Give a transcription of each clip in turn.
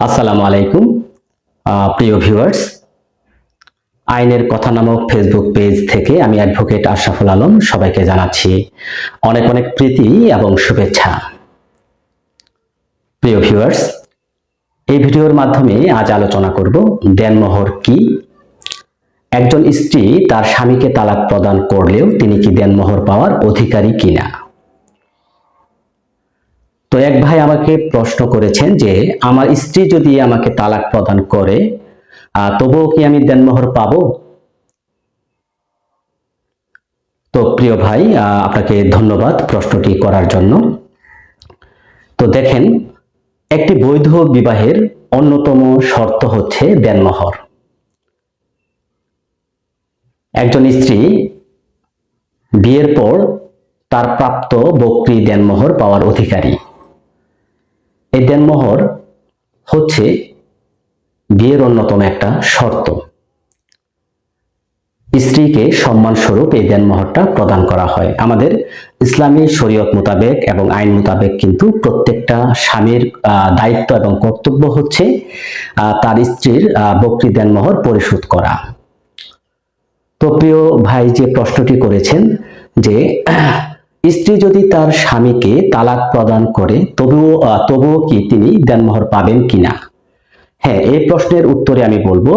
আসসালামু আলাইকুম প্রিয় ভিউয়ার্স। আইনের কথা নামক ফেসবুক পেজ থেকে আমি অ্যাডভোকেট আশরাফুল আলম সবাইকে জানাচ্ছি অনেক অনেক প্রীতি এবং শুভেচ্ছা। প্রিয় ভিউয়ার্স, এই ভিডিওর মাধ্যমে আজ আলোচনা করব দেনমোহর কি। একজন স্ত্রী তার স্বামীকে তালাক প্রদান করলেও তিনি কি দেনমোহর পাওয়ার অধিকারী কিনা। তো এক ভাই আমাকে প্রশ্ন করেছেন যে আমার স্ত্রী যদি আমাকে তালাক প্রদান করে তবুও কি আমি দেনমোহর পাবো। তো প্রিয় ভাই, আপনাকে ধন্যবাদ প্রশ্নটি করার জন্য। তো দেখেন, একটি বৈধ বিবাহের অন্যতম শর্ত হচ্ছে দেনমোহর। একজন স্ত্রী বিয়ের পর তার প্রাপ্ত বকরি দেনমোহর পাওয়ার অধিকারী। এই দেনমোহর হচ্ছে বিয়ের অন্যতম একটা শর্ত। স্ত্রীকে সম্মানস্বরূপ এই দেনমোহরটা প্রদান করা হয়। আমাদের ইসলামী শরীয়ত মোতাবেক এবং আইন মোতাবেক কিন্তু প্রত্যেকটা স্বামীর দায়িত্ব এবং কর্তব্য হচ্ছে তার স্ত্রীর বকরি দেনমোহর পরিশোধ করা। তো প্রিয় ভাই যে প্রশ্নটি করেছেন যে স্ত্রী যদি তার স্বামীকে তালাক প্রদান করে তবুও কি তিনি দেনমোহর পাবেন কিনা। হ্যাঁ, এই প্রশ্নের উত্তরে আমি বলবো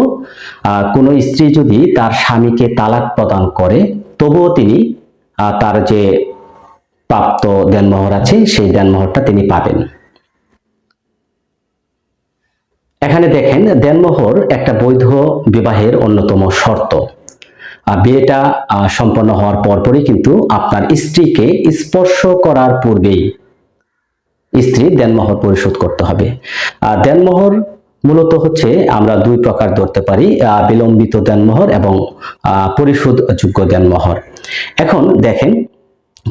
কোন স্ত্রী যদি তার স্বামীকে তালাক প্রদান করে তবুও তিনি তার যে প্রাপ্ত দেনমোহর আছে সেই দেনমোহরটা তিনি পাবেন। এখানে দেখেন, দেনমোহর একটা বৈধ বিবাহের অন্যতম শর্ত। বিয়েটা সম্পন্ন হওয়ার পরপরই কিন্তু আপনার স্ত্রীকে স্পর্শ করার পূর্বেই স্ত্রী দেনমোহর পরিশোধ করতে হবে। দেনমোহর মূলত হচ্ছে আমরা দুই প্রকার ধরতে পারি, বিলম্বিত দেনমোহর এবং পরিশোধযোগ্য দেনমোহর। এখন দেখেন,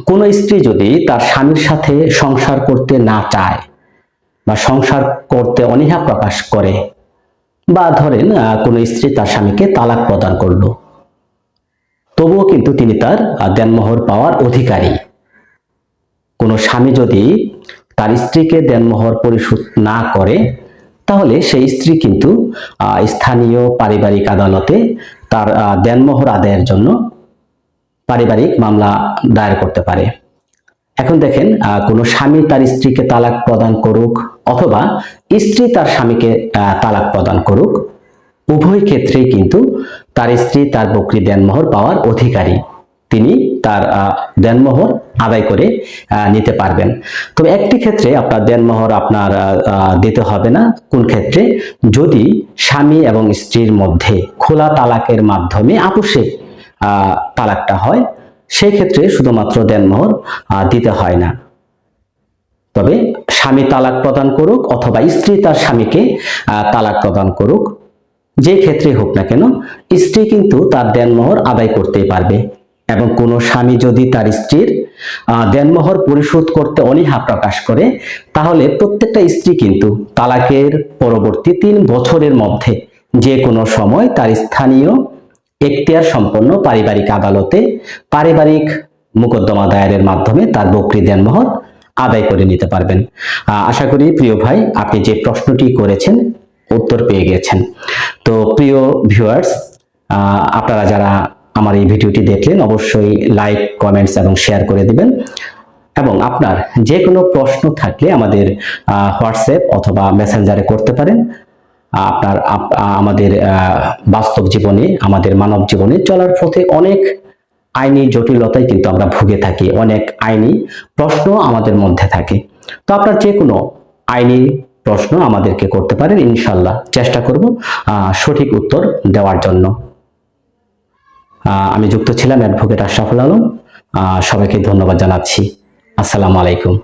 কোন স্ত্রী যদি তার স্বামীর সাথে সংসার করতে না চায় বা সংসার করতে অনীহা প্রকাশ করে, বা ধরেন কোন স্ত্রী তার স্বামীকে তালাক প্রদান করলো, তবুও কিন্তু তিনি তার দেনমোহর পাওয়ার অধিকারী। কোন স্বামী যদি তার স্ত্রীকে দেনমোহর পরিশোধ না করে তাহলে সেই স্ত্রী কিন্তু স্থানীয় পারিবারিক আদালতে তার দেনমোহর আদায়ের জন্য পারিবারিক মামলা দায়ের করতে পারে। এখন দেখেন, কোন স্বামী তার স্ত্রীকে তালাক প্রদান করুক অথবা স্ত্রী তার স্বামীকে তালাক প্রদান করুক, উভয় ক্ষেত্রেই কিন্তু তার স্ত্রী তার বকরি দেনমোহর পাওয়ার অধিকারী। তিনি তার দেনমোহর আদায় করে নিতে পারবেন। তবে একটি ক্ষেত্রে আপনার দেনমোহর আপনার দিতে হবে না। কোন ক্ষেত্রে? যদি স্বামী এবং স্ত্রীর মধ্যে খোলা তালাকের মাধ্যমে আপোষে তালাকটা হয়, সেই ক্ষেত্রে শুধুমাত্র দেনমোহর দিতে হয় না। তবে স্বামী তালাক প্রদান করুক অথবা স্ত্রী তার স্বামীকে তালাক প্রদান করুক, যে ক্ষেত্রে হোক না কেন, স্ত্রী কিন্তু তার দেনমোহর আদায় করতেই পারবে। এবং কোনো স্বামী যদি তার স্ত্রীর দেনমোহর পরিশোধ করতে অনীহা প্রকাশ করে, তাহলে প্রত্যেকটা স্ত্রী কিন্তু তালাকের পরবর্তী 3 বছরের মধ্যে যে কোনো সময় তার স্থানীয় এখতিয়ার সম্পন্ন পারিবারিক আদালতে পারিবারিক মোকদ্দমা দায়েরের মাধ্যমে তার বকরি দেনমোহর আদায় করে নিতে পারবেন। আশা করি প্রিয় ভাই, আপনি যে প্রশ্নটি করেছেন উত্তর পেয়ে গেছেন। তো প্রিয় ভিউয়ার্স, আপনারা যারা আমার এই ভিডিওটি দেখলেন অবশ্যই লাইক, কমেন্টস এবং শেয়ার করে দিবেন। এবং আপনার যে কোনো প্রশ্ন থাকলে আমাদের হোয়াটসঅ্যাপ অথবা মেসেঞ্জারে করতে পারেন। আপনার আমাদের বাস্তব জীবনে, আমাদের মানব জীবনে চলার পথে অনেক আইনি জটিলতায় কিন্তু আমরা ভুগে থাকি, অনেক আইনি প্রশ্ন আমাদের মধ্যে থাকে। তো আপনার যে কোনো আইনি প্রশ্ন আমাদেরকে করতে পারেন, ইনশাআল্লাহ চেষ্টা করব সঠিক উত্তর দেওয়ার জন্য। আমি যুক্ত ছিলাম অ্যাডভোকেট আশরাফুল আলম। সবাইকে ধন্যবাদ জানাচ্ছি। আসসালামু আলাইকুম।